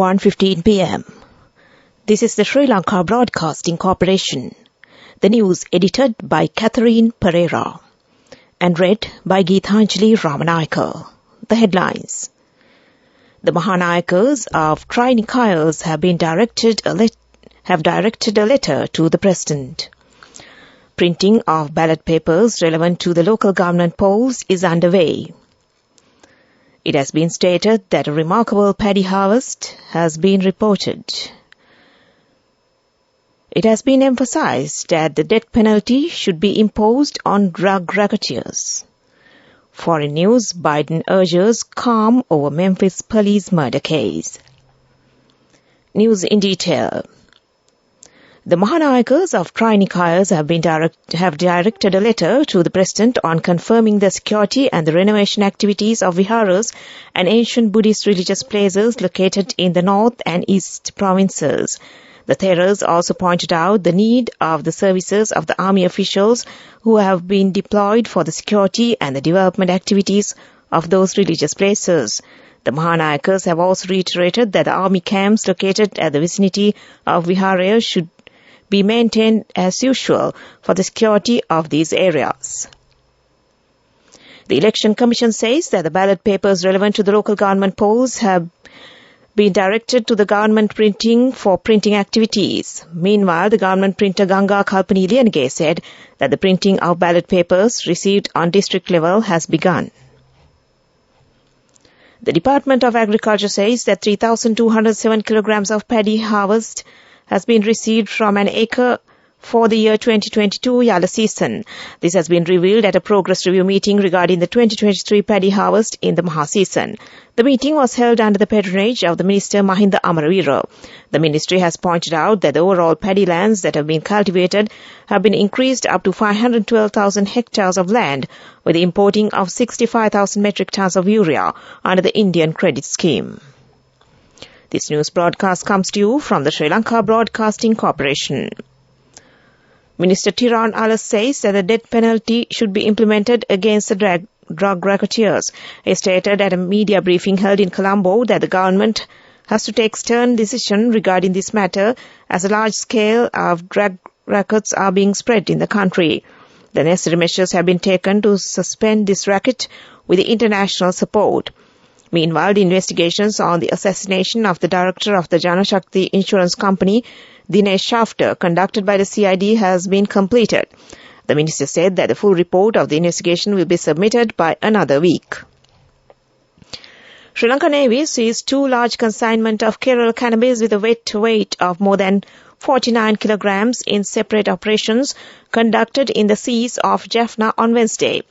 1:15 p.m. This is the Sri Lanka Broadcasting Corporation. The news edited by Catherine Pereira and read by Geethanjali Ramanayaka. The headlines. The Mahanayakas of Trinikayas have directed a letter to the President. Printing of ballot papers relevant to the local government polls is underway. It has been stated that a remarkable paddy harvest has been reported. It has been emphasized that the death penalty should be imposed on drug racketeers. Foreign news, Biden urges calm over Memphis police murder case. News in detail. The Mahanayakas of Trinikayas have directed a letter to the President on confirming the security and the renovation activities of viharas and ancient Buddhist religious places located in the North and East provinces. The Theras also pointed out the need of the services of the army officials who have been deployed for the security and the development activities of those religious places. The Mahanayakas have also reiterated that the army camps located at the vicinity of viharas should be maintained as usual for the security of these areas. The Election Commission says that the ballot papers relevant to the local government polls have been directed to the government printing for printing activities. Meanwhile, the government printer Ganga Kalpani Liyanage said that the printing of ballot papers received on district level has begun. The Department of Agriculture says that 3,207 kilograms of paddy harvest has been received from an acre for the year 2022 Yala season. This has been revealed at a progress review meeting regarding the 2023 paddy harvest in the Maha season. The meeting was held under the patronage of the Minister Mahinda Amaravira. The ministry has pointed out that the overall paddy lands that have been cultivated have been increased up to 512,000 hectares of land, with the importing of 65,000 metric tons of urea under the Indian Credit Scheme. This news broadcast comes to you from the Sri Lanka Broadcasting Corporation. Minister Tiran Alas says that the death penalty should be implemented against the drug racketeers. He stated at a media briefing held in Colombo that the government has to take stern decision regarding this matter as a large scale of drug rackets are being spread in the country. The necessary measures have been taken to suspend this racket with the international support. Meanwhile, the investigations on the assassination of the director of the Janashakti Insurance Company, Dinesh Shafter, conducted by the CID has been completed. The minister said that the full report of the investigation will be submitted by another week. Sri Lanka Navy seized 2 large consignment of Kerala cannabis with a weight of more than 49 kilograms in separate operations conducted in the seas of Jaffna on Wednesday.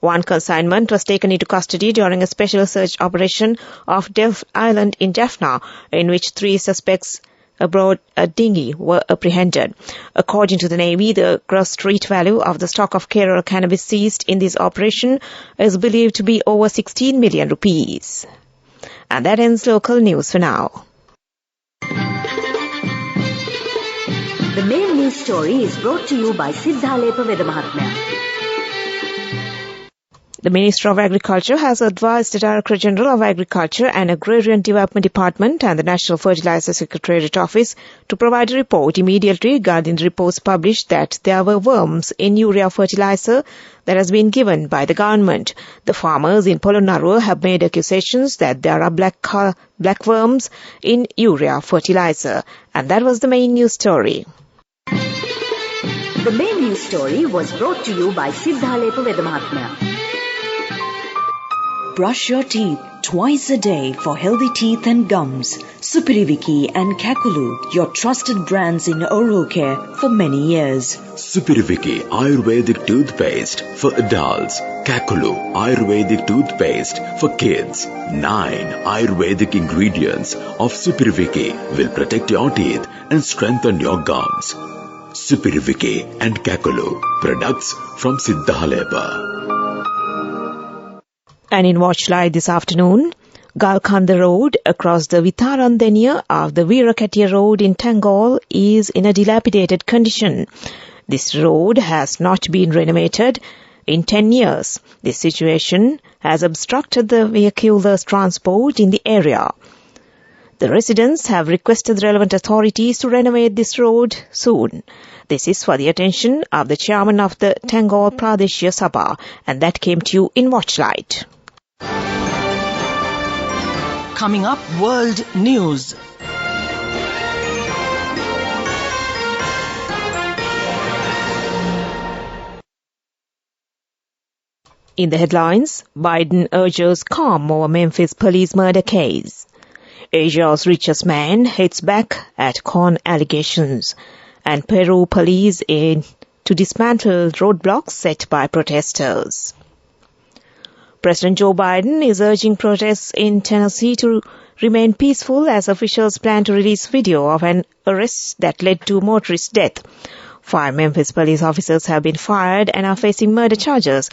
1 consignment was taken into custody during a special search operation off Delft Island in Jaffna, in which 3 suspects aboard a dinghy were apprehended. According to the Navy, the gross street value of the stock of Kerala cannabis seized in this operation is believed to be over 16 million rupees. And that ends local news for now. The main news story is brought to you by Siddhalepa Veda Mahatmya. The Minister of Agriculture has advised the Director General of Agriculture and Agrarian Development Department and the National Fertilizer Secretariat Office to provide a report immediately regarding the reports published that there were worms in urea fertilizer that has been given by the government. The farmers in Polonnaruwa have made accusations that there are black worms in urea fertilizer. And that was the main news story. The main news story was brought to you by Siddhalepa Veda Mahatmya. Brush your teeth twice a day for healthy teeth and gums. Supiriviki and Kakulu, your trusted brands in oral care for many years. Supiriviki Ayurvedic toothpaste for adults. Kakulu Ayurvedic toothpaste for kids. 9 Ayurvedic ingredients of Supiriviki will protect your teeth and strengthen your gums. Supiriviki and Kakulu, products from Siddhalepa. And in Watch Live this afternoon, Galkanda Road across the Vitarandeniya of the Veerakatiya Road in Tangol is in a dilapidated condition. This road has not been renovated in 10 years. This situation has obstructed the vehicular transport in the area. The residents have requested the relevant authorities to renovate this road soon. This is for the attention of the chairman of the Tangor Pradeshya Sabha, and that came to you in Watchlight. Coming up, World News. In the headlines, Biden urges calm over Memphis police murder case. Asia's richest man hits back at con allegations. And Peru police aim to dismantle roadblocks set by protesters. President Joe Biden is urging protests in Tennessee to remain peaceful as officials plan to release video of an arrest that led to motorist death. 5 Memphis police officers have been fired and are facing murder charges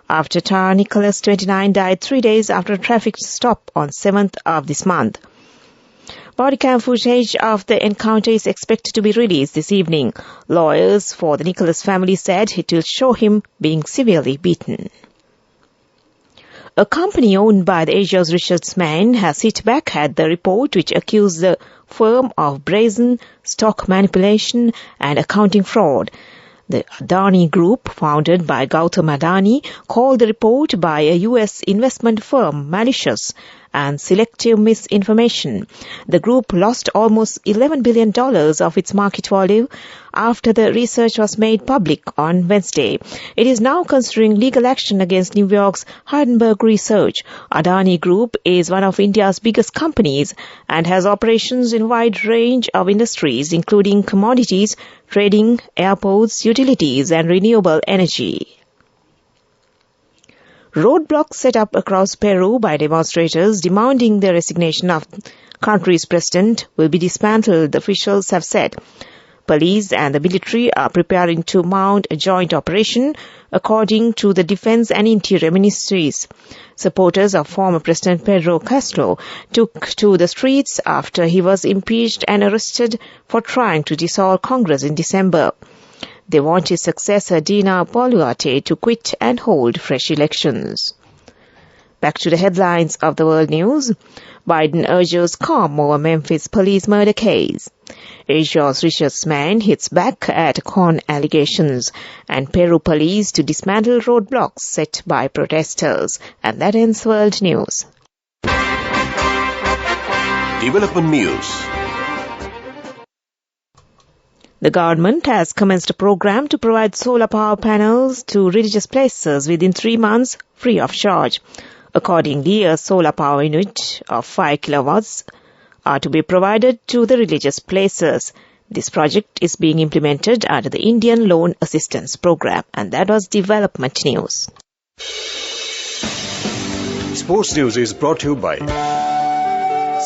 after Tar Nicholas, 29, died 3 days after a traffic stop on 7th of this month. Body cam footage of the encounter is expected to be released this evening. Lawyers for the Nicholas family said it will show him being severely beaten. A company owned by the Asia's richest man has hit back at the report which accused the firm of brazen stock manipulation and accounting fraud. The Adani Group, founded by Gautam Adani, called the report by a U.S. investment firm malicious and selective misinformation. The group lost almost $11 billion of its market value after the research was made public on Wednesday. It is now considering legal action against New York's Heidelberg Research. Adani Group is one of India's biggest companies and has operations in a wide range of industries, including commodities, trading, airports, utilities, and renewable energy. Roadblocks set up across Peru by demonstrators demanding the resignation of the country's president will be dismantled, the officials have said. Police and the military are preparing to mount a joint operation, according to the Defense and Interior Ministries. Supporters of former President Pedro Castillo took to the streets after he was impeached and arrested for trying to dissolve Congress in December. They want his successor Dina Boluarte to quit and hold fresh elections. Back to the headlines of the world news. Biden urges calm over Memphis police murder case. Asia's richest man hits back at con allegations, and Peru police to dismantle roadblocks set by protesters. And that ends world news. Development news. The government has commenced a program to provide solar power panels to religious places within 3 months free of charge. Accordingly, a solar power unit of 5 kilowatts are to be provided to the religious places. This project is being implemented under the Indian Loan Assistance Program, and that was development news. Sports news is brought to you by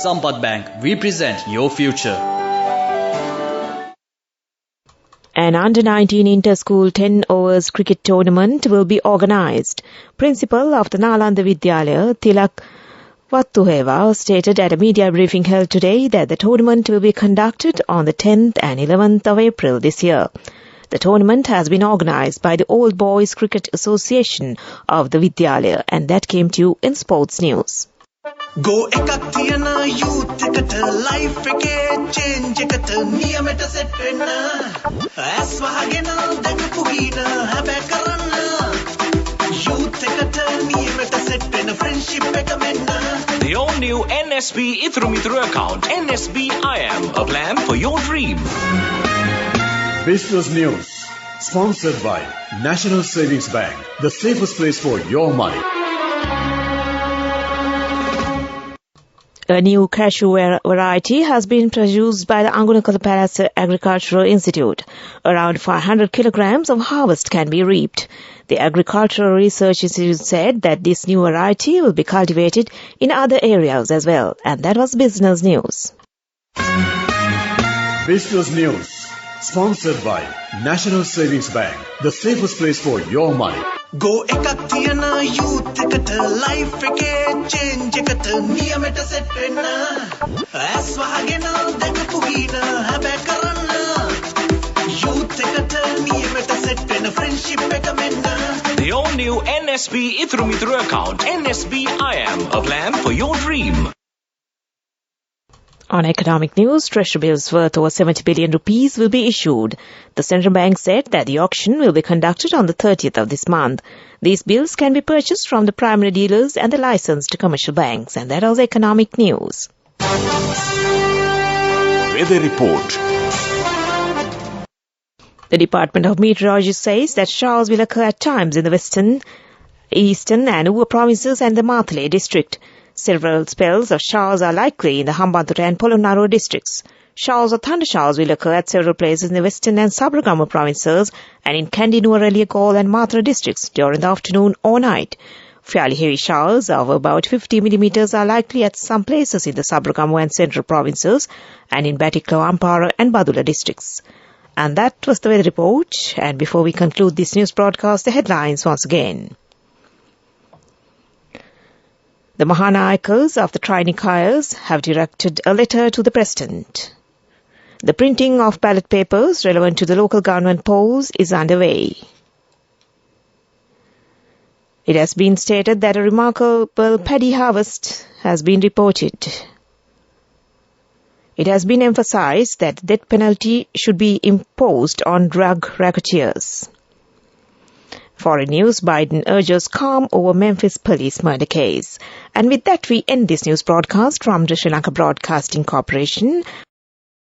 Sampath Bank. We present your future. An under-19 inter-school 10 overs cricket tournament will be organised. Principal of the Nalanda Vidyalaya, Tilak Vattuheva, stated at a media briefing held today that the tournament will be conducted on the 10th and 11th of April this year. The tournament has been organised by the Old Boys Cricket Association of the Vidyalaya, and that came to you in sports news. Go ekak thiyana youth eකට life එකේ change එකට නියමෙට set වෙන්න ඇස් වහගෙන දැකපු ගීන හැබැයි කරන්න youth එකට නියමෙට set වෙන friendship එක මෙන්න. The all new NSB Ithru Mithru account, NSB IM, a plan for your dream. Business news sponsored by National Savings Bank, the safest place for your money. A new cashew variety has been produced by the Angunakala Palace Agricultural Institute. Around 500 kilograms of harvest can be reaped. The Agricultural Research Institute said that this new variety will be cultivated in other areas as well. And that was business news. Business news sponsored by National Savings Bank, the safest place for your money. Go ekak thiyana youth එකට life එකේ change එකට නියමෙට set වෙන්න ඇස් වහගෙන දැකපු ගීන හැබැයි කරන්න youth එකට නියමෙට set වෙන friendship එක මෙන්න. The all new NSB Ithru Mithru account, NSB IM, a plan for your dream. On economic news, treasury bills worth over 70 billion rupees will be issued. The central bank said that the auction will be conducted on the 30th of this month. These bills can be purchased from the primary dealers and the licensed commercial banks. And that was economic news. Weather report. The Department of Meteorology says that showers will occur at times in the western, eastern and Uva provinces and the Matale district. Several spells of showers are likely in the Hambantota and Polonnaruwa districts. Showers or thundershowers will occur at several places in the western and Sabaragamu provinces and in Kandy, Nuwara Eliya, and Matra districts during the afternoon or night. Fairly heavy showers of about 50 millimeters are likely at some places in the Sabaragamu and central provinces and in Batiklo, Ampara and Badula districts. And that was the weather report. And before we conclude this news broadcast, the headlines once again. The Mahanayakas of the Trinikayas have directed a letter to the President. The printing of ballot papers relevant to the local government polls is underway. It has been stated that a remarkable paddy harvest has been reported. It has been emphasized that death penalty should be imposed on drug racketeers. Foreign news, Biden urges calm over Memphis police murder case. And with that, we end this news broadcast from the Sri Lanka Broadcasting Corporation.